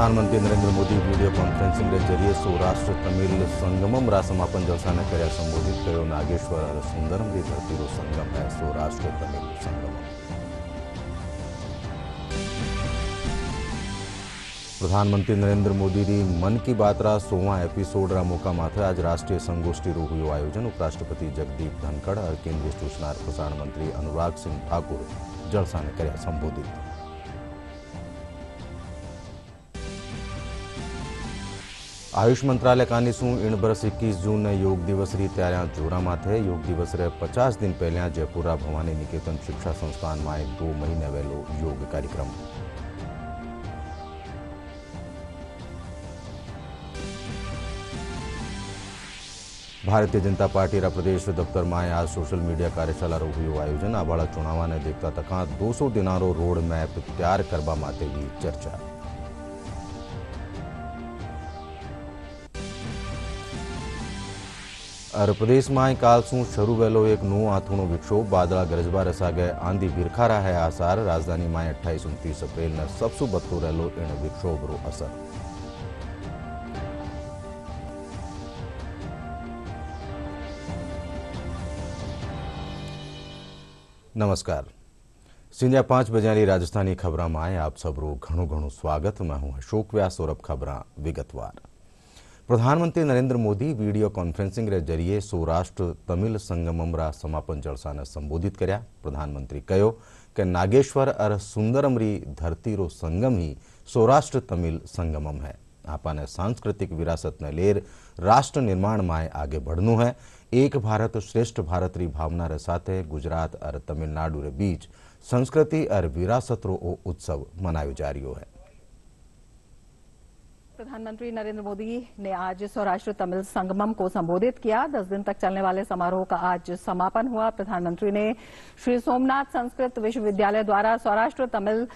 प्रधानमंत्री Narendra Modi video conferencing के जरिए सौराष्ट्र तमिल संगमम रा समापन जलसा ने कर्या संबोधित कर्यो। नागेश्वर और सुंदरम री धरतीरो संगम है सौराष्ट्र तमिल संगमम। प्रधानमंत्री नरेंद्र मोदी री मन की बात रा 16वां एपिसोड रा मौका माथे आज राष्ट्रीय संगोष्ठी रो हुयो आयोजन। उपराष्ट्रपति जगदीप धनखड़ और केंद्रीय सूचना और प्रसारण मंत्री अनुराग सिंह ठाकुर जलसा ने कर्या संबोधित। आयुष मंत्रालय कानीसू इन बरस 21 जून ने योग दिवस री तैयारियां जोरा माथे। योग दिवस रे 50 दिन पहले जयपुर भवानी निकेतन शिक्षा संस्थान में 2 महीने वेलो योग कार्यक्रम। भारतीय जनता पार्टी रा प्रदेश दफ्तर में आज सोशल मीडिया कार्यशाला रो हुयो आयोजन। आवाड़ा चुनाव ने देखता तका 200 दिनारो रोड मैप तैयार करवा माटे भी चर्चा। और प्रदेश में काल सू शुरू वेलो एक नौ आथूणो विक्षोभ। बादला गरजबा रसागे आंधी बिरखा है आसार। राजधानी में 28-29 अप्रैल ने सबसू बदतो रहेलो इन विक्षोभ रो असर। नमस्कार, संध्या 5 बजे राजस्थानी खबरों में आप सबरो घणो स्वागत। मैं हूं अशोक व्यास और अब खबरां विगतवार। प्रधानमंत्री नरेंद्र मोदी वीडियो कॉन्फ्रेंसिंग के जरिए सौराष्ट्र तमिल संगमम रा समापन जलसा ने संबोधित कर्या। प्रधानमंत्री कहो कि नागेश्वर और सुंदरम री धरती रो संगम ही सौराष्ट्र तमिल संगमम है। आपने सांस्कृतिक विरासत ने लेर राष्ट्र निर्माण में आगे बढ़नु है। एक भारत श्रेष्ठ भारत री भावना रे साथे गुजरात और तमिलनाडु रे बीच संस्कृति और विरासत रो उत्सव मनायो जा रही है। प्रधानमंत्री नरेंद्र मोदी ने आज सौराष्ट्र तमिल संगमम को संबोधित किया। 10 दिन तक चलने वाले समारोह का आज समापन हुआ। प्रधानमंत्री ने श्री सोमनाथ संस्कृत विश्वविद्यालय द्वारा सौराष्ट्र तमिल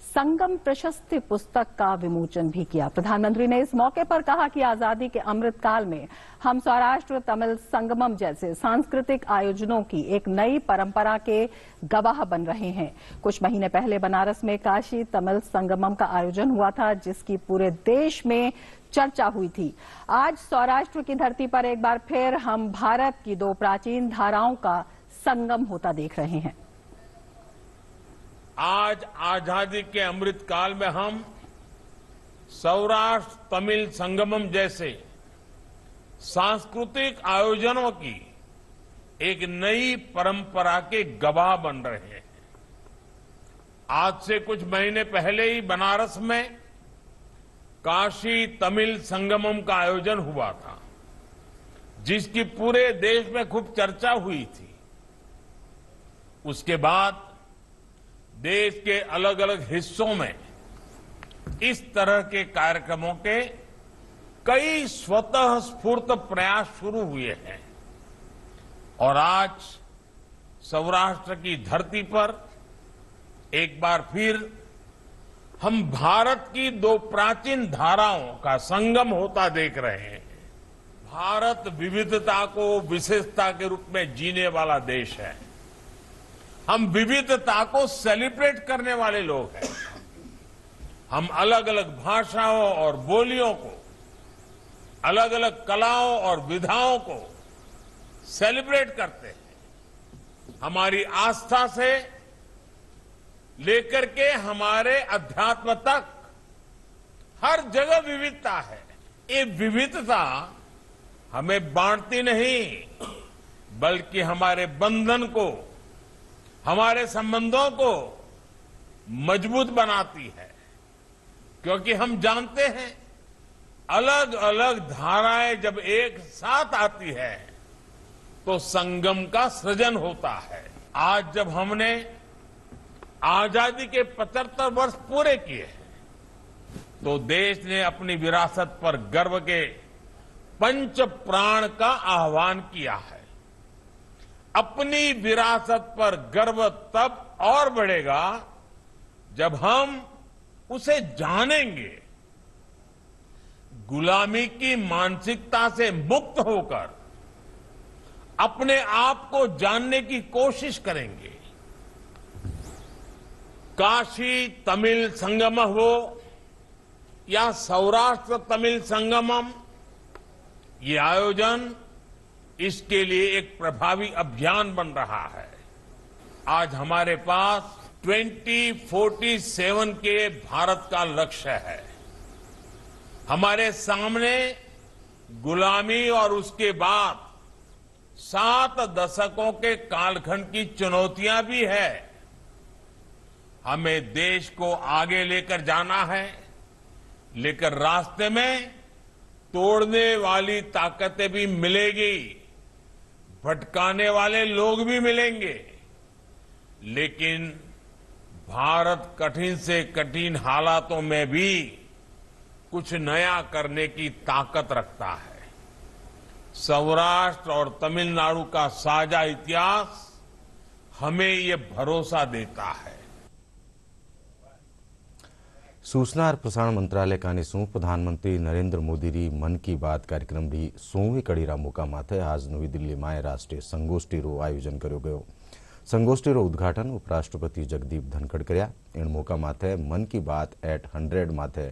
संगम प्रशस्ति पुस्तक का विमोचन भी किया। प्रधानमंत्री ने इस मौके पर कहा कि आजादी के अमृत काल में हम सौराष्ट्र तमिल संगमम जैसे सांस्कृतिक आयोजनों की एक नई परंपरा के गवाह बन रहे हैं। कुछ महीने पहले बनारस में काशी तमिल संगमम का आयोजन हुआ था, जिसकी पूरे देश में चर्चा हुई थी। आज सौराष्ट्र की धरती पर एक बार फिर हम भारत की 2 प्राचीन धाराओं का संगम होता देख रहे हैं। आज आजादी के अमृत काल में हम सौराष्ट्र तमिल संगमम जैसे सांस्कृतिक आयोजनों की एक नई परंपरा के गवाह बन रहे हैं। आज से कुछ महीने पहले ही बनारस में काशी तमिल संगमम का आयोजन हुआ था, जिसकी पूरे देश में खूब चर्चा हुई थी। उसके बाद देश के अलग अलग हिस्सों में इस तरह के कार्यक्रमों के कई स्वतः स्फूर्त प्रयास शुरू हुए हैं और आज सौराष्ट्र की धरती पर एक बार फिर हम भारत की 2 प्राचीन धाराओं का संगम होता देख रहे हैं। भारत विविधता को विशेषता के रूप में जीने वाला देश है। हम विविधता को सेलिब्रेट करने वाले लोग हैं। हम अलग अलग भाषाओं और बोलियों को, अलग अलग कलाओं और विधाओं को सेलिब्रेट करते हैं। हमारी आस्था से लेकर के हमारे अध्यात्म तक हर जगह विविधता है। ये विविधता हमें बांटती नहीं, बल्कि हमारे बंधन को, हमारे संबंधों को मजबूत बनाती है। क्योंकि हम जानते हैं अलग अलग धाराएं जब एक साथ आती है तो संगम का सृजन होता है। आज जब हमने आजादी के 75 वर्ष पूरे किए हैं तो देश ने अपनी विरासत पर गर्व के 5 प्राण का आह्वान किया है। अपनी विरासत पर गर्व तब और बढ़ेगा जब हम उसे जानेंगे। गुलामी की मानसिकता से मुक्त होकर अपने आप को जानने की कोशिश करेंगे। काशी तमिल संगम हो या सौराष्ट्र तमिल संगमम, ये आयोजन इसके लिए एक प्रभावी अभियान बन रहा है। आज हमारे पास 2047 के भारत का लक्ष्य है। हमारे सामने गुलामी और उसके बाद 7 दशकों के कालखंड की चुनौतियां भी है। हमें देश को आगे लेकर जाना है, लेकिन रास्ते में तोड़ने वाली ताकतें भी मिलेगी, भटकाने वाले लोग भी मिलेंगे, लेकिन भारत कठिन से कठिन हालातों में भी कुछ नया करने की ताकत रखता है। सौराष्ट्र और तमिलनाडु का साझा इतिहास हमें ये भरोसा देता है। सूचना और प्रसारण मंत्रालय कानिसूं प्रधानमंत्री नरेंद्र मोदी री मन की बात कार्यक्रम री 100वीं कड़ी रा मोका माथे आज नवी दिल्ली में राष्ट्रीय संगोष्ठी रो आयोजन कर्यो गयो। संगोष्ठी रो उद्घाटन उपराष्ट्रपति जगदीप धनखड़ कर्या। इन मोका माथे मन की बात एट 100 माथे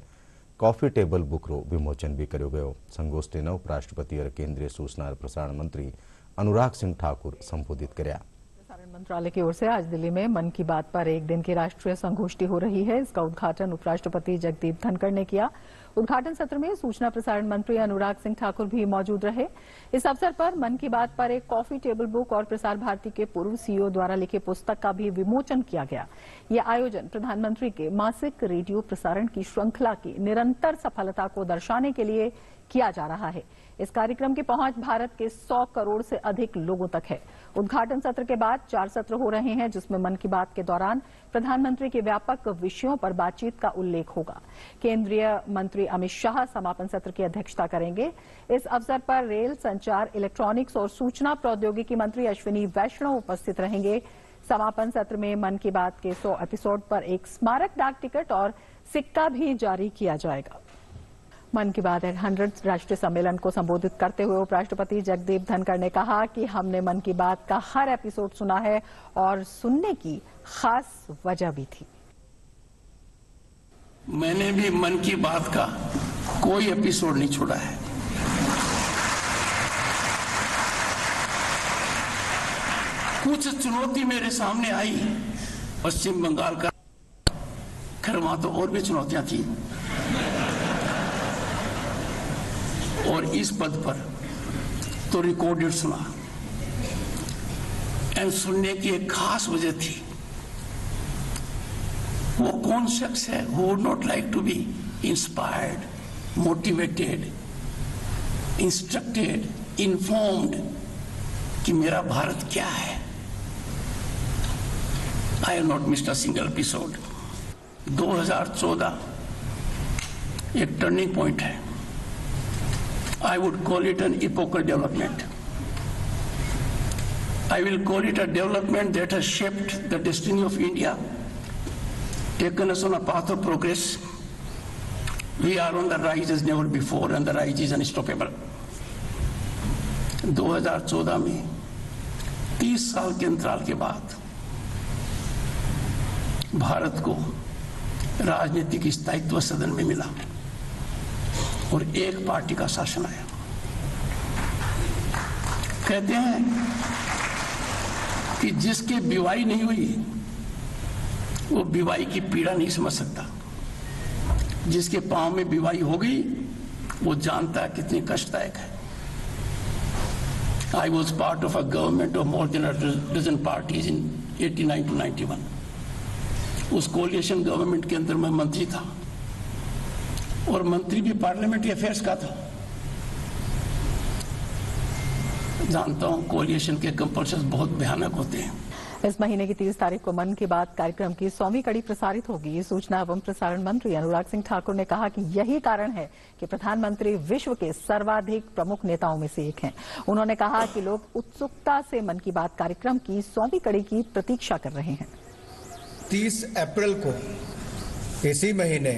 कॉफी टेबल बुक रो विमोचन भी कर्यो गयो। संगोष्ठी ने उपराष्ट्रपति और केंद्रीय सूचना और प्रसारण मंत्री अनुराग सिंह ठाकुर संबोधित कर्या। प्रसारण मंत्रालय की ओर से आज दिल्ली में मन की बात पर एक दिन की राष्ट्रीय संगोष्ठी हो रही है। इसका उद्घाटन उपराष्ट्रपति जगदीप धनखड़ ने किया। उद्घाटन सत्र में सूचना प्रसारण मंत्री अनुराग सिंह ठाकुर भी मौजूद रहे। इस अवसर पर मन की बात पर एक कॉफी टेबल बुक और प्रसार भारती के पूर्व सीईओ द्वारा लिखी पुस्तक का भी विमोचन किया गया। यह आयोजन प्रधानमंत्री के मासिक रेडियो प्रसारण की श्रृंखला की निरंतर सफलता को दर्शाने के लिए किया जा रहा है। इस कार्यक्रम की पहुंच भारत के 100 करोड़ से अधिक लोगों तक है। उद्घाटन सत्र के बाद 4 सत्र हो रहे हैं, जिसमें मन की बात के दौरान प्रधानमंत्री के व्यापक विषयों पर बातचीत का उल्लेख होगा। केंद्रीय मंत्री अमित शाह समापन सत्र की अध्यक्षता करेंगे। इस अवसर पर रेल, संचार, इलेक्ट्रॉनिक्स और सूचना प्रौद्योगिकी मंत्री अश्विनी वैष्णव उपस्थित रहेंगे। समापन सत्र में मन की बात के 100 एपिसोड पर एक स्मारक डाक टिकट और सिक्का भी जारी किया जाएगा। मन की बात 100 राष्ट्रीय सम्मेलन को संबोधित करते हुए उपराष्ट्रपति जगदीप धनखड़ ने कहा कि हमने मन की बात का हर एपिसोड सुना है और सुनने की खास वजह भी थी। मैंने भी मन की बात का कोई एपिसोड नहीं छोड़ा है। कुछ चुनौती मेरे सामने आई, पश्चिम बंगाल का, खैर वहां तो और भी चुनौतियां थी, और इस पद पर तो रिकॉर्डेड सुना। एंड सुनने की एक खास वजह थी। वो कौन शख्स है who would not like to be inspired, motivated, instructed, informed कि मेरा भारत क्या है। I have not missed a single episode. 2014 एक टर्निंग पॉइंट है। I would call it an epochal development. I will call it a development that has shaped the destiny of India, taken us on a path of progress. We are on the rise as never before, and the rise is unstoppable. 2014 में 30 साल के अंतराल के बाद भारत को राजनीतिक स्थायित्व सदन में मिला और एक पार्टी का शासन आया। कहते हैं कि जिसके विवाही नहीं हुई वो विवाही की पीड़ा नहीं समझ सकता। जिसके पांव में विवाही हो गई वो जानता है कितनी कष्टदायक है। I was part of a government of more than a dozen parties in 89 to 91. उस कोलिएशन गवर्नमेंट के अंदर मैं मंत्री था और मंत्री भी पार्लियामेंट्री अफेयर्स का था। जानता हूं कोलिएशन के कंपल्शंस बहुत भयानक होते हैं। इस महीने की 30 तारीख को मन की बात कार्यक्रम की 100वीं कड़ी प्रसारित होगी। सूचना एवं प्रसारण मंत्री अनुराग सिंह ठाकुर ने कहा कि यही कारण है कि प्रधानमंत्री विश्व के सर्वाधिक प्रमुख नेताओं में से एक हैं। उन्होंने कहा कि लोग उत्सुकता से मन की बात कार्यक्रम की 100वीं कड़ी की प्रतीक्षा कर रहे हैं। 30 अप्रैल को इसी महीने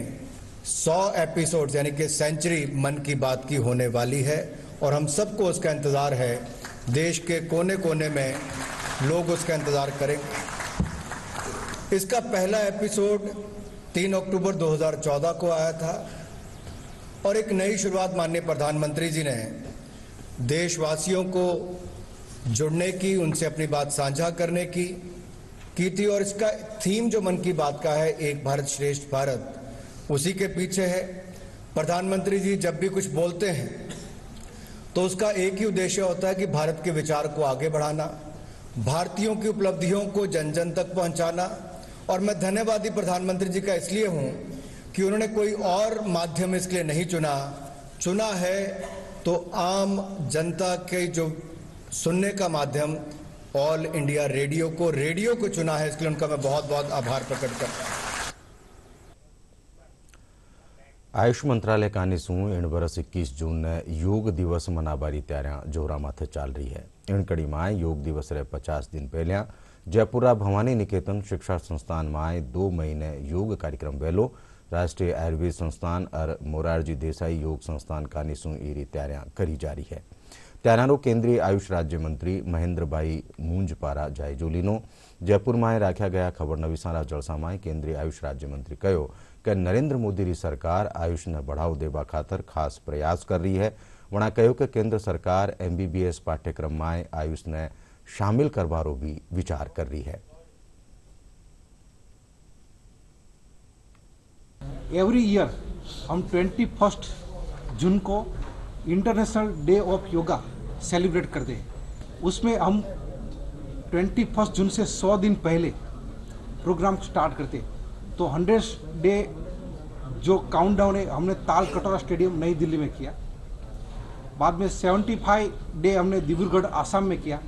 100 एपिसोड यानी कि सेंचुरी मन की बात की होने वाली है और हम सबको उसका इंतजार है। देश के कोने कोने में लोग उसका इंतजार करेंगे। इसका पहला एपिसोड 3 अक्टूबर 2014 को आया था और एक नई शुरुआत माननीय प्रधानमंत्री जी ने देशवासियों को जुड़ने की, उनसे अपनी बात साझा करने की थी। और इसका थीम जो मन की बात का है, एक भारत श्रेष्ठ भारत, उसी के पीछे है। प्रधानमंत्री जी जब भी कुछ बोलते हैं तो उसका एक ही उद्देश्य होता है कि भारत के विचार को आगे बढ़ाना, भारतीयों की उपलब्धियों को जन जन तक पहुंचाना। और मैं धन्यवादी प्रधानमंत्री जी का इसलिए हूं कि उन्होंने कोई और माध्यम इसके लिए नहीं चुना है तो आम जनता के जो सुनने का माध्यम ऑल इंडिया रेडियो को चुना है। इसके लिए उनका मैं बहुत बहुत आभार प्रकट करता हूं। आयुष मंत्रालय कानी શું इन वर्ष 21 जून ने योग दिवस मनाबारी त्यारा जोरा माथे चाल रही है। इन कड़ी में योग दिवस रे 50 दिन पहलिया जयपुरा भवानी निकेतन शिक्षा संस्थान में 2 महीने योग कार्यक्रम वेलो राष्ट्रीय आयुर्वेद संस्थान और मोरारजी देसाई योग संस्थान कानी શું ईरी त्यारा करी जा रही है। त्यारानो केंद्रीय आयुष राज्य मंत्री महेंद्र भाई मूंजपारा जायजोलीनो जयपुर में राख्या गया खबर नवीसारा जलसा में केंद्रीय आयुष राज्य मंत्री कहो कि नरेंद्र मोदी री सरकार आयुष ने बढ़ाव देवा खातर खास प्रयास कर रही है। वणा कहो कि केंद्र सरकार MBBS पाठ्यक्रम में आयुष ने शामिल करवारो भी विचार कर रही है। एवरी ईयर हम 21 जून को international day of yoga celebrate करते हैं। उसमें हम 21 जून से 100 दिन पहले प्रोग्राम स्टार्ट करते हैं। तो 100 डे जो काउंटडाउन है हमने ताल कटोरा स्टेडियम नई दिल्ली में किया। बाद में 75 डे हमने डिब्रूगढ़ आसाम में किया।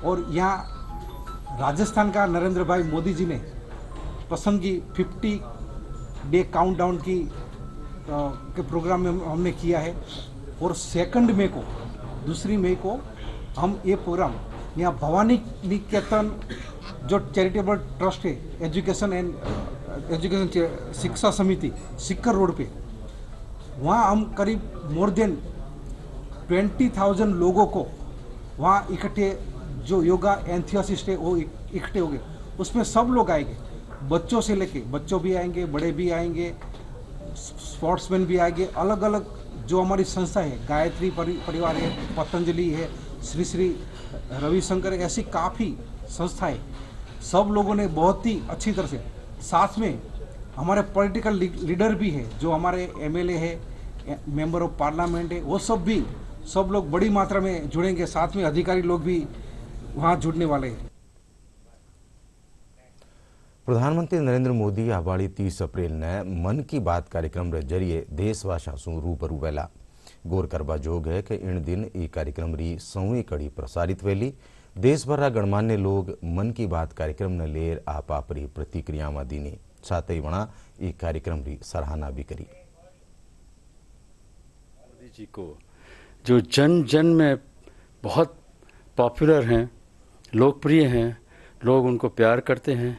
और यहाँ राजस्थान का नरेंद्र भाई मोदी जी ने पसंद की 50 डे काउंटडाउन की के प्रोग्राम में हमने किया है। और 2 मई को 2 मई को हम ये प्रोग्राम यहाँ भवानी निकेतन जो चैरिटेबल ट्रस्ट है एजुकेशन शिक्षा समिति सिक्कर रोड पे, वहाँ हम करीब मोर देन 20,000 लोगों को वहाँ इकट्ठे, जो योगा एंथुसियास्ट है वो इकट्ठे हो गए। उसमें सब लोग आएंगे, बच्चों से लेके बच्चों भी आएंगे, बड़े भी आएंगे, स्पोर्ट्समैन भी आएंगे। अलग अलग जो हमारी संस्था है, गायत्री परिवार है, पतंजलि है, श्री श्री रविशंकर, ऐसी काफ़ी संस्थाएं, सब लोगों ने बहुत ही अच्छी तरह से, साथ में हमारे पॉलिटिकल लीडर भी है, जो हमारे MLA है, मेंबर ऑफ पार्लियामेंट है, वो सब लोग बड़ी मात्रा में जुड़ेंगे। साथ में अधिकारी लोग भी वहाँ जुड़ने वाले हैं। प्रधानमंत्री नरेंद्र मोदी आवाड़ी 30 अप्रैल ने मन की बात कार्यक्रम रे जरिए देशवासियों से रूबरू वेला। गौर करवा जोग है कि इन दिन ये कार्यक्रम री 100वीं कड़ी प्रसारित वेली। देश भर गणमान्य लोग मन की बात कार्यक्रम ने लेर आप आपरी प्रतिक्रिया में दीनी, साथ ही वणा ये कार्यक्रम री सराहना भी करी। मोदी जी को जो जन जन में बहुत पॉपुलर हैं, लोकप्रिय हैं, लोग उनको प्यार करते हैं,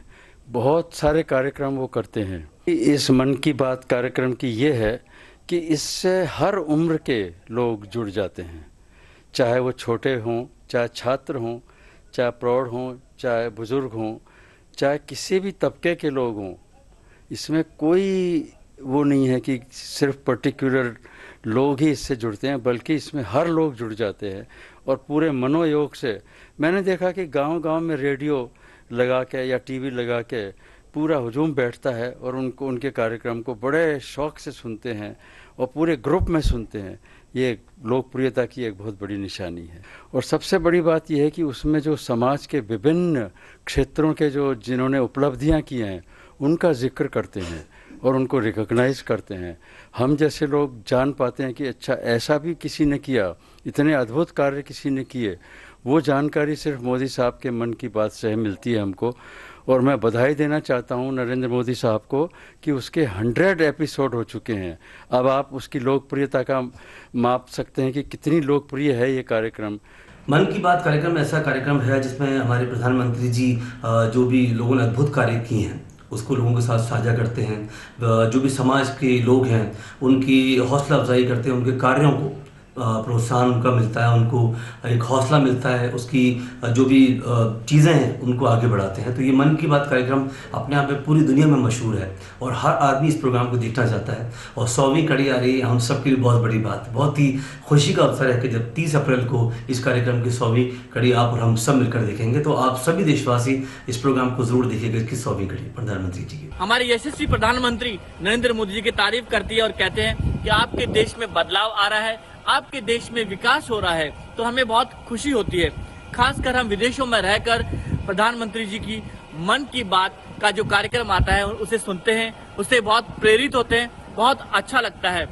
बहुत सारे कार्यक्रम वो करते हैं। इस मन की बात कार्यक्रम की ये है कि इससे हर उम्र के लोग जुड़ जाते हैं, चाहे वो छोटे हों, चाहे छात्र हों, चाहे प्रौढ़ हों, चाहे बुजुर्ग हों, चाहे किसी भी तबके के लोग हों। इसमें कोई वो नहीं है कि सिर्फ पर्टिकुलर लोग ही इससे जुड़ते हैं, बल्कि इसमें हर लोग जुड़ जाते हैं। और पूरे मनोयोग से मैंने देखा कि गांव-गांव में रेडियो लगा के या टीवी लगा के पूरा हुजूम बैठता है और उनके कार्यक्रम को बड़े शौक़ से सुनते हैं और पूरे ग्रुप में सुनते हैं। ये लोकप्रियता की एक बहुत बड़ी निशानी है। और सबसे बड़ी बात यह है कि उसमें जो समाज के विभिन्न क्षेत्रों के जो जिन्होंने उपलब्धियां की हैं उनका जिक्र करते हैं और उनको रिकॉग्नाइज करते हैं। हम जैसे लोग जान पाते हैं कि अच्छा ऐसा भी किसी ने किया, इतने अद्भुत कार्य किसी ने किए। वो जानकारी सिर्फ मोदी साहब के मन की बात से मिलती है हमको। और मैं बधाई देना चाहता हूं नरेंद्र मोदी साहब को कि उसके 100 एपिसोड हो चुके हैं। अब आप उसकी लोकप्रियता का माप सकते हैं कि कितनी लोकप्रिय है ये कार्यक्रम। मन की बात कार्यक्रम ऐसा कार्यक्रम है जिसमें हमारे प्रधानमंत्री जी जो भी लोगों ने अद्भुत कार्य किए हैं उसको लोगों के साथ साझा करते हैं। जो भी समाज के लोग हैं उनकी हौसला अफजाई करते हैं, उनके कार्यों को प्रोत्साहन उनका मिलता है, उनको एक हौसला मिलता है, उसकी जो भी चीज़ें हैं उनको आगे बढ़ाते हैं। तो ये मन की बात कार्यक्रम अपने आप में पूरी दुनिया में मशहूर है और हर आदमी इस प्रोग्राम को देखना चाहता है। और 100वीं कड़ी आ रही है, हम सब के लिए बहुत बड़ी बात, बहुत ही खुशी का अवसर है कि जब 30 अप्रैल को इस कार्यक्रम की 100वीं कड़ी आप और हम सब मिलकर देखेंगे। तो आप सभी देशवासी इस प्रोग्राम को जरूर देखिएगा, इसकी 100वीं कड़ी प्रधानमंत्री जी की। हमारे यशस्वी प्रधानमंत्री नरेंद्र मोदी जी की तारीफ करती है और कहते हैं कि आपके देश में बदलाव आ रहा है, आपके देश में विकास हो रहा है। तो हमें बहुत खुशी होती है, खासकर हम विदेशों में रहकर प्रधानमंत्री जी की मन की बात का जो कार्यक्रम आता है उसे सुनते हैं, उससे बहुत प्रेरित होते हैं, बहुत अच्छा लगता है।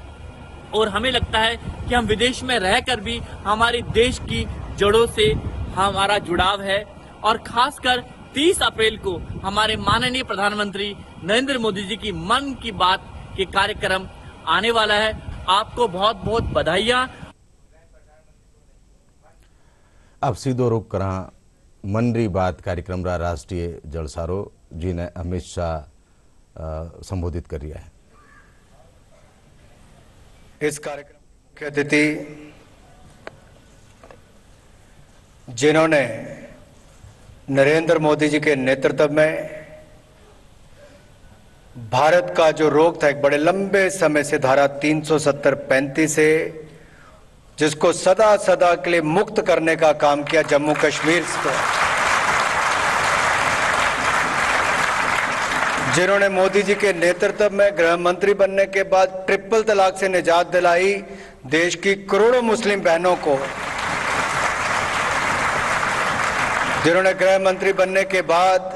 और हमें लगता है कि हम विदेश में रहकर भी हमारे देश की जड़ों से हमारा जुड़ाव है। और खासकर 30 अप्रैल को हमारे माननीय प्रधानमंत्री नरेंद्र मोदी जी की मन की बात के कार्यक्रम आने वाला है। आपको बहुत बहुत बधाइयां। अब सीधो रुख करा मन री बात कार्यक्रम रा राष्ट्रीय जलसारो जिन्हें अमित शाह संबोधित कर रहा है। इस कार्यक्रम के अतिथि जिन्होंने नरेंद्र मोदी जी के नेतृत्व में भारत का जो रोग था एक बड़े लंबे समय से धारा 370-35 से जिसको सदा सदा के लिए मुक्त करने का काम किया जम्मू कश्मीर से, जिन्होंने मोदी जी के नेतृत्व में गृह मंत्री बनने के बाद ट्रिपल तलाक से निजात दिलाई देश की करोड़ों मुस्लिम बहनों को, जिन्होंने गृह मंत्री बनने के बाद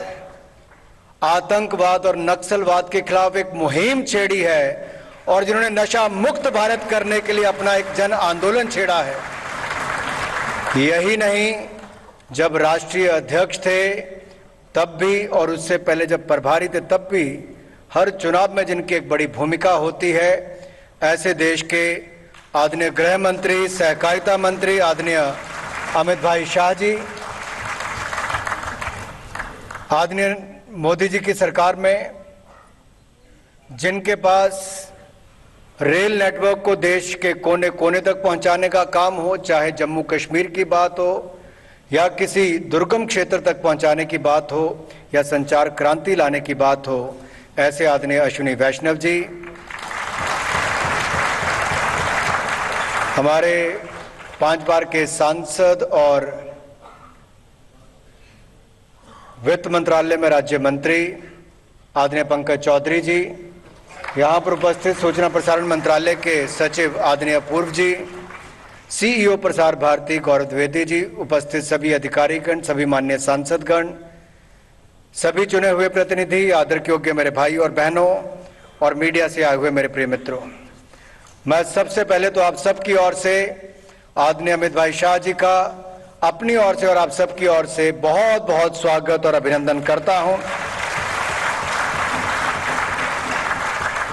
आतंकवाद और नक्सलवाद के खिलाफ एक मुहिम छेड़ी है और जिन्होंने नशा मुक्त भारत करने के लिए अपना एक जन आंदोलन छेड़ा है। यही नहीं, जब राष्ट्रीय अध्यक्ष थे तब भी और उससे पहले जब प्रभारी थे तब भी हर चुनाव में जिनकी एक बड़ी भूमिका होती है, ऐसे देश के आदरणीय गृह मंत्री, सहकारिता मंत्री आदरणीय अमित भाई शाह जी, आदरणीय मोदी जी की सरकार में जिनके पास रेल नेटवर्क को देश के कोने कोने तक पहुंचाने का काम हो, चाहे जम्मू कश्मीर की बात हो या किसी दुर्गम क्षेत्र तक पहुंचाने की बात हो या संचार क्रांति लाने की बात हो, ऐसे आदरणीय अश्विनी वैष्णव जी, हमारे 5 बार के सांसद और वित्त मंत्रालय में राज्य मंत्री आदरणीय पंकज चौधरी जी, यहाँ पर उपस्थित सूचना प्रसारण मंत्रालय के सचिव आदरणीय अपूर्व जी, सीईओ प्रसार भारती गौरव द्विवेदी जी, उपस्थित सभी अधिकारीगण, सभी माननीय सांसदगण, सभी चुने हुए प्रतिनिधि, आदर के योग्य मेरे भाई और बहनों और मीडिया से आए हुए मेरे प्रिय मित्रों, मैं सबसे पहले तो आप सबकी ओर से आदरणीय अमित भाई शाह जी का अपनी ओर से और आप सबकी ओर से बहुत बहुत स्वागत और अभिनंदन करता हूं।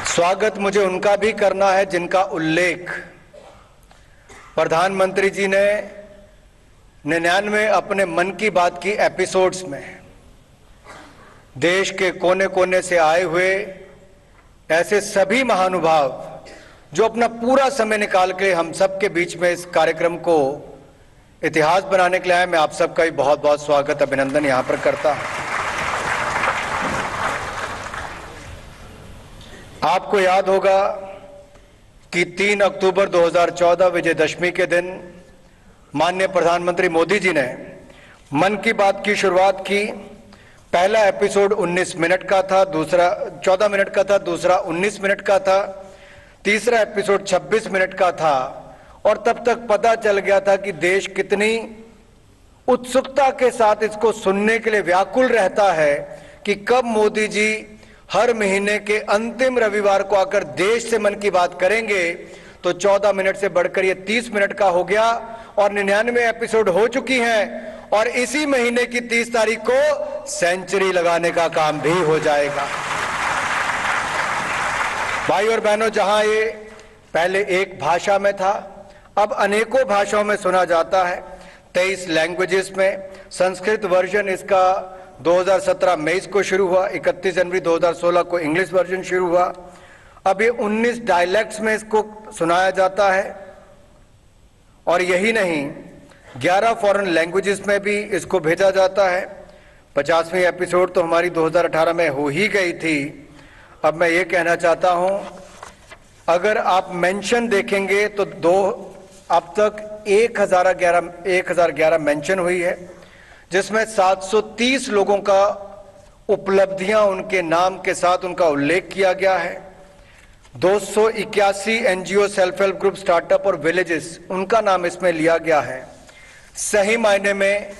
स्वागत मुझे उनका भी करना है जिनका उल्लेख प्रधानमंत्री जी ने 99 अपने मन की बात की एपिसोड्स में देश के कोने कोने से आए हुए ऐसे सभी महानुभाव जो अपना पूरा समय निकाल के हम सबके बीच में इस कार्यक्रम को इतिहास बनाने के लिए आए, मैं आप सबका भी बहुत बहुत स्वागत अभिनंदन यहां पर करता हूं। आपको याद होगा कि 3 अक्टूबर 2014 विजयदशमी के दिन माननीय प्रधानमंत्री मोदी जी ने मन की बात की शुरुआत की। पहला एपिसोड 19 मिनट का था, दूसरा 14 मिनट का था, दूसरा 19 मिनट का था, तीसरा एपिसोड 26 मिनट का था और तब तक पता चल गया था कि देश कितनी उत्सुकता के साथ इसको सुनने के लिए व्याकुल रहता है कि कब मोदी जी हर महीने के अंतिम रविवार को आकर देश से मन की बात करेंगे। तो 14 मिनट से बढ़कर ये 30 मिनट का हो गया और 99 एपिसोड हो चुकी हैं और इसी महीने की 30 तारीख को सेंचुरी लगाने का काम भी हो जाएगा। भाई और बहनों, जहां ये पहले एक भाषा में था, अब अनेकों भाषाओं में सुना जाता है। 23 लैंग्वेजेस में संस्कृत वर्जन इसका 2017 मई को शुरू हुआ, 31 जनवरी 2016 को इंग्लिश वर्जन शुरू हुआ। अब ये 19 डायलेक्ट्स में इसको सुनाया जाता है और यही नहीं 11 फॉरेन लैंग्वेजेस में भी इसको भेजा जाता है। 50वीं एपिसोड तो हमारी 2018 में हो ही गई थी। अब मैं ये कहना चाहता हूं, अगर आप मेंशन देखेंगे तो अब तक 1011 मेंशन हुई है, जिसमें 730 लोगों का उपलब्धियां उनके नाम के साथ उनका उल्लेख किया गया है। 281 NGO, self help group, startup और विलेजेस, उनका नाम इसमें लिया गया है। सही मायने में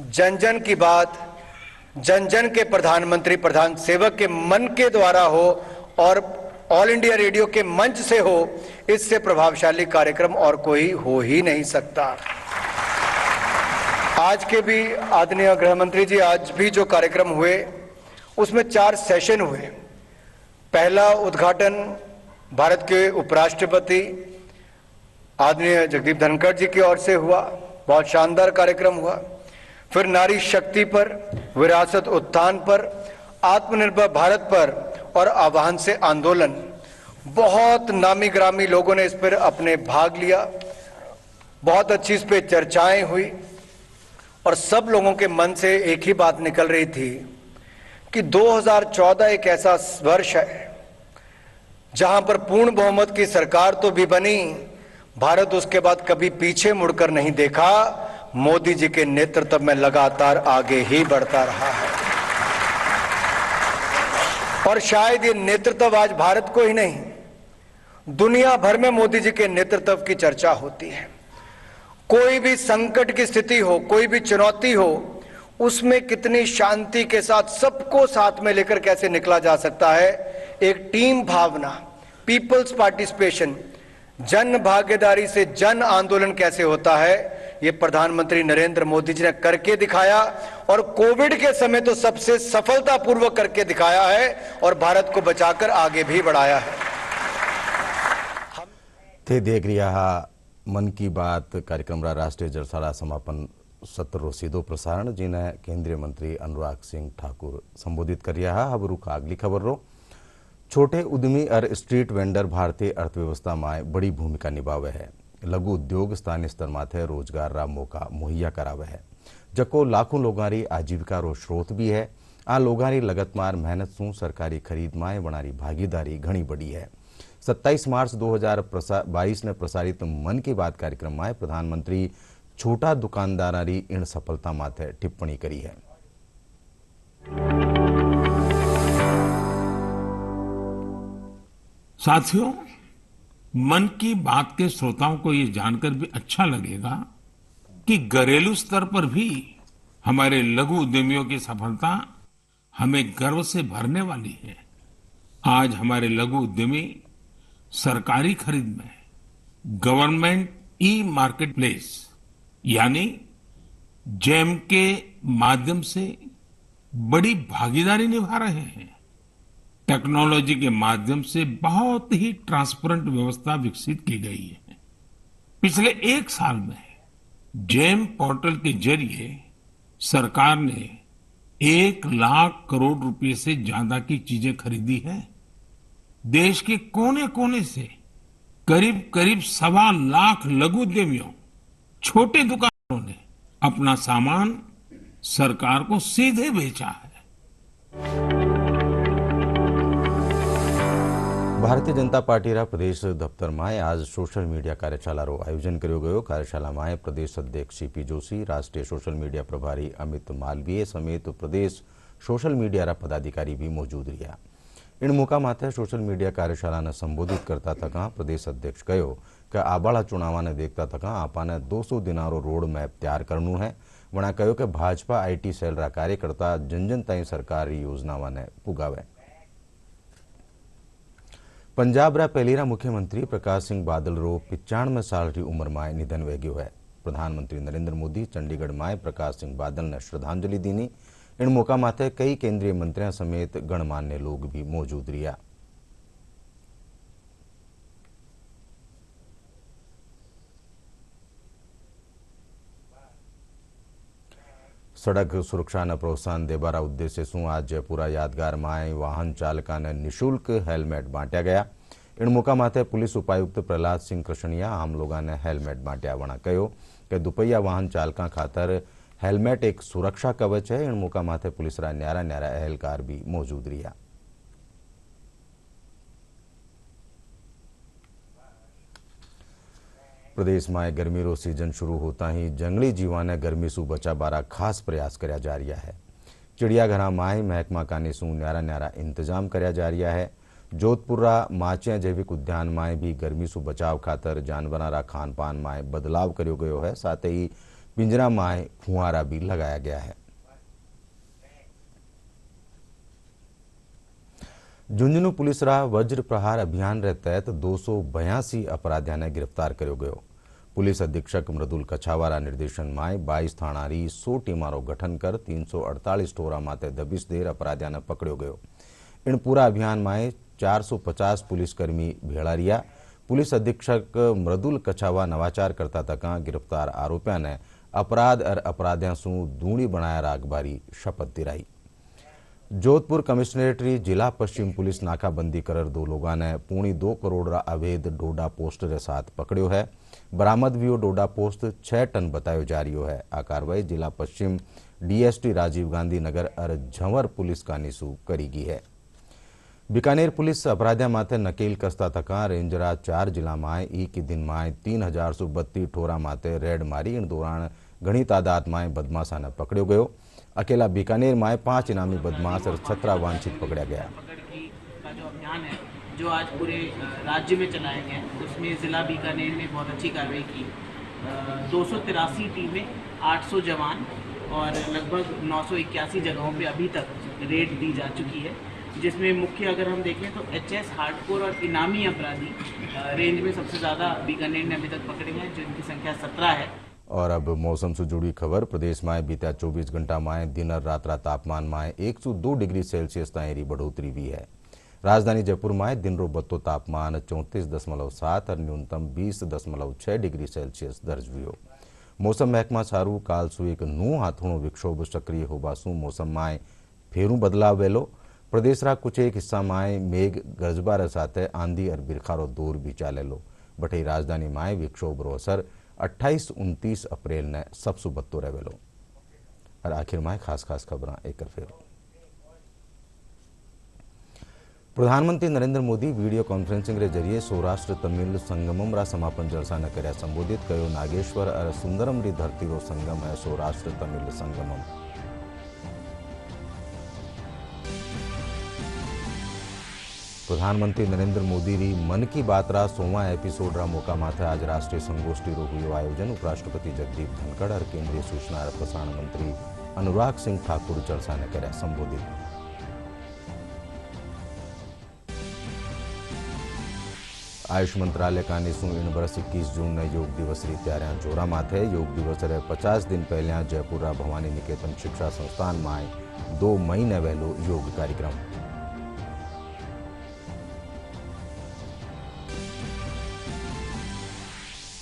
जन जन की बात जन जन के प्रधानमंत्री, प्रधान सेवक के मन के द्वारा हो और ऑल इंडिया रेडियो के मंच से हो, इससे प्रभावशाली कार्यक्रम और कोई हो ही नहीं सकता। आज के भी आदरणीय गृह मंत्री जी, आज भी जो कार्यक्रम हुए उसमें 4 सेशन हुए। पहला उद्घाटन भारत के उपराष्ट्रपति आदरणीय जगदीप धनखड़ जी की ओर से हुआ, बहुत शानदार कार्यक्रम हुआ। फिर नारी शक्ति पर, विरासत उत्थान पर, आत्मनिर्भर भारत पर और आह्वान से आंदोलन, बहुत नामी ग्रामी लोगों ने इस पर अपने भाग लिया। बहुत अच्छी इस पर चर्चाएं हुई और सब लोगों के मन से एक ही बात निकल रही थी कि 2014 एक ऐसा वर्ष है जहां पर पूर्ण बहुमत की सरकार तो भी बनी, भारत उसके बाद कभी पीछे मुड़कर नहीं देखा, मोदी जी के नेतृत्व में लगातार आगे ही बढ़ता रहा है। और शायद ये नेतृत्व आज भारत को ही नहीं, दुनिया भर में मोदी जी के नेतृत्व की चर्चा होती है। कोई भी संकट की स्थिति हो, कोई भी चुनौती हो, उसमें कितनी शांति के साथ सबको साथ में लेकर कैसे निकला जा सकता है। एक टीम भावना, पीपल्स पार्टिसिपेशन, जन भागीदारी से जन आंदोलन कैसे होता है, ये प्रधानमंत्री नरेंद्र मोदी जी ने करके दिखाया और कोविड के समय तो सबसे सफलतापूर्वक करके दिखाया है और भारत को बचाकर आगे भी बढ़ाया है। थे देख रहा मन की बात कार्यक्रम राष्ट्रीय जलशाला समापन सत्र सीधो प्रसारण, जिन्हें केंद्रीय मंत्री अनुराग सिंह ठाकुर संबोधित कर रहा। अब रुख अगली खबर रो। छोटे उद्यमी और स्ट्रीट वेंडर भारतीय अर्थव्यवस्था में बड़ी भूमिका निभावे है। लघु उद्योग स्थानीय स्तर माथे रोजगार रा मौका मुहैया करावे है, जको लाखों लोगारी आजीविका रो स्रोत भी है। आ लोगारी लगातार मेहनत सु सरकारी खरीद में बनारी भागीदारी घनी बड़ी है। 27 मार्च 2022 ने प्रसारित मन की बात कार्यक्रम में प्रधानमंत्री छोटा दुकानदारी इन सफलता माथे टिप्पणी करी है। साथियों, मन की बात के श्रोताओं को ये जानकर भी अच्छा लगेगा कि घरेलू स्तर पर भी हमारे लघु उद्यमियों की सफलता हमें गर्व से भरने वाली है। आज हमारे लघु उद्यमी सरकारी खरीद में गवर्नमेंट ई मार्केट प्लेस यानी जेम के माध्यम से बड़ी भागीदारी निभा रहे हैं। टेक्नोलॉजी के माध्यम से बहुत ही ट्रांसपेरेंट व्यवस्था विकसित की गई है। पिछले 1 साल में जेम पोर्टल के जरिए सरकार ने 1 लाख करोड़ रुपए से ज्यादा की चीजें खरीदी है। देश के कोने कोने से करीब करीब 1.25 लाख लघु उद्यमियों, छोटे दुकानों ने अपना सामान सरकार को सीधे बेचा है। भारतीय जनता पार्टी रा प्रदेश दफ्तर में आज सोशल मीडिया कार्यशाला रो आयोजन करो गयो। कार्यशाला में प्रदेश अध्यक्ष सीपी जोशी, राष्ट्रीय सोशल मीडिया प्रभारी अमित मालवीय समेत प्रदेश सोशल मीडिया रा पदाधिकारी भी मौजूद रहा। इन मौका माथे सोशल मीडिया कार्यशाला ने संबोधित करता तक प्रदेश अध्यक्ष कहो कि आबाड़ा चुनाव ने देखता तक आपाने 200 दिनारो रोड मैप तैयार करनू है। वणा कहो कि भाजपा आईटी सेल रा कार्यकर्ता जन जन ताई सरकारी योजनाओं ने पुगावे। पंजाब रा पहलीरा मुख्यमंत्री प्रकाश सिंह बादल रो 95 साल की उम्र में निधन वे गयो है। प्रधानमंत्री नरेंद्र मोदी चंडीगढ़ में प्रकाश सिंह बादल ने श्रद्धांजलि दीनी। इन मौका माथे कई केंद्रीय मंत्रियों समेत गणमान्य लोग भी मौजूद रहा। सड़क सुरक्षा ने प्रोत्साहन देवारा उद्देश्य शू आज जयपुरा यादगार में वाहन चालका ने निःशुल्क हेलमेट बांटा गया। इन मौका माथे पुलिस उपायुक्त प्रहलाद सिंह कृष्णिया आम लोगों ने हेलमेट माटे आवरण कहो कि दुपहिया वाहन चालका खातर हेलमेट एक सुरक्षा कवच है। इन मौका माथे पुलिस रा न्यारा न्यारा एहलकार भी मौजूद रहा। प्रदेश में गर्मी रो सीजन शुरू होता ही जंगली जीवा ने गर्मी सु बचा बारा खास प्रयास करया जा रहा है। चिड़ियाघर माए महकमा कानी सु न्यारा न्यारा इंतजाम करया जा रहा है। जोधपुरा माचिया जैविक उद्यान में भी गर्मी सु बचाव खातर जानवरा खान पान में बदलाव कर्यो गयो है। साथ ही पिंजरा में फुहारा भी लगाया गया है। झुंझुनू पुलिस रा वज्र प्रहार अभियान रे तहत 282 अपराधियों ने गिरफ्तार कर्यो गयो। पुलिस अधीक्षक मृदुल कछावारा निर्देशन में 22 थाणारी 100 टीमारो गठन कर 348 टोरा माते दबिश देर अपराधियों ने पकड़ो गयो। इन पूरा अभियान में 450 पुलिसकर्मी भेड़ा रिया। पुलिस अधीक्षक मृदुल कछावा नवाचार करता तका गिरफ्तार आरोपियों ने अपराध और अपराधियों सु दूणी बनाया रागबारी शपथ दिलाई। जोधपुर कमिश्नरेटरी जिला पश्चिम पुलिस नाकाबंदी कर 2 लोगों ने 2.25 करोड़ रा अवैध डोडा पोस्ट के साथ पकड़ो है। बरामद वियो डोडा पोस्ट 6 टन बतायो जा रही है। आ कार्रवाई जिला पश्चिम डीएसटी राजीव गांधी नगर और झंवर पुलिस कानीसू करी गई है। बीकानेर पुलिस अपराधियों माथे नकेल कसता तका रेंजरा 4 जिला में एक ही दिन में 3032 ठोरा माथे रेड मारी। इन दौरान घनी तादाद में बदमाशा ने पकड़ो गयो। अकेला बीकानेर में 5 इनामी बदमाश और 17 वांछित पकड़ा गया। का जो अभियान है जो आज पूरे राज्य में चलाया गया उसमें जिला बीकानेर ने बहुत अच्छी कार्रवाई की। 283 टीमें, 800 जवान और लगभग 981 जगहों पे अभी तक रेड दी जा चुकी है, जिसमें मुख्य अगर हम देखें तो एचएस, हार्डकोर और इनामी अपराधी रेंज में सबसे ज़्यादा बीकानेर ने अभी तक पकड़े हैं, जिनकी संख्या 17 है। और अब मौसम से जुड़ी खबर। प्रदेश में बीता 24 घंटा में दिन और रात तापमान में 102 डिग्री सेल्सियस ताईं बढ़ोतरी हुई है। राजधानी जयपुर में दिन रो बत्तो तापमान 34.7 और न्यूनतम 20.6 डिग्री सेल्सियस दर्ज हुआ। मौसम महकमा सारू काल सु एक नू हाथों विक्षोभ सक्रिय होबासु मौसम में फेरू बदलाव वेलो। प्रदेश रा कुछ एक हिस्सा में मेघ गरजबार साथ आंधी और बिरखारो दौर भी चालेलो। बटे राजधानी में विक्षोभ रो असर 28-29 अप्रैल ने सबसु बत्तो रहेलो। और आखिर में खास खबर एक फिर प्रधानमंत्री नरेंद्र मोदी वीडियो कॉन्फ्रेंसिंग के जरिए सौराष्ट्र तमिल संगमम रा समापन जलसा ने कर्या संबोधित कयो। नागेश्वर और सुंदरम री धरती रो संगम है सौराष्ट्र तमिल संगमम। प्रधानमंत्री नरेंद्र मोदी री मन की बात रा 100वां एपिसोड रा मौका माथे आज राष्ट्रीय संगोष्ठी रो हुयो आयोजन। उपराष्ट्रपति जगदीप धनखड़ और केंद्रीय सूचना और प्रसारण मंत्री अनुराग सिंह ठाकुर जलसा ने कर्या संबोधित। आयुष मंत्रालय का निशु इन वर्ष 21 जून ने योग दिवस री तैयारियां जोरा माथे। योग दिवस रे 50 दिन पहले जयपुर रा भवानी निकेतन शिक्षा संस्थान में 2 महीने वहेलो योग कार्यक्रम।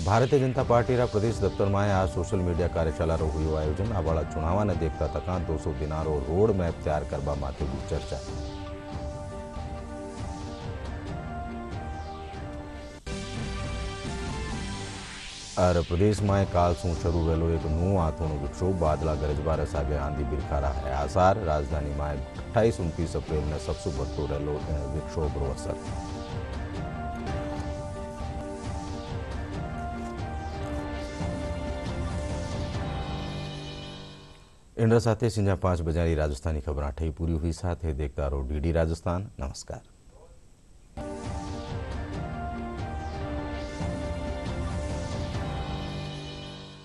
भारतीय जनता पार्टी रा प्रदेश दफ्तर में आज सोशल मीडिया कार्यशाला रो हुयो आयोजन। आवाड़ा चुनाव ने देखता तका 200 दिनारो रोड मैप तैयार करवा माथे भी चर्चा। और प्रदेश में काल सु शुरू वेलो एक नू हाथों विक्षोभ बादला गरजबार सागे आंधी बिरखारा है आसार। राजधानी में 28-29 अप्रैल ने सबसु बढ़तो रहेलो विक्षोभ रो असर। इंद्र साथे सिंजा 5 बजे राजस्थानी खबर ठई पूरी हुई। साथ देखता रहो डीडी राजस्थान। नमस्कार।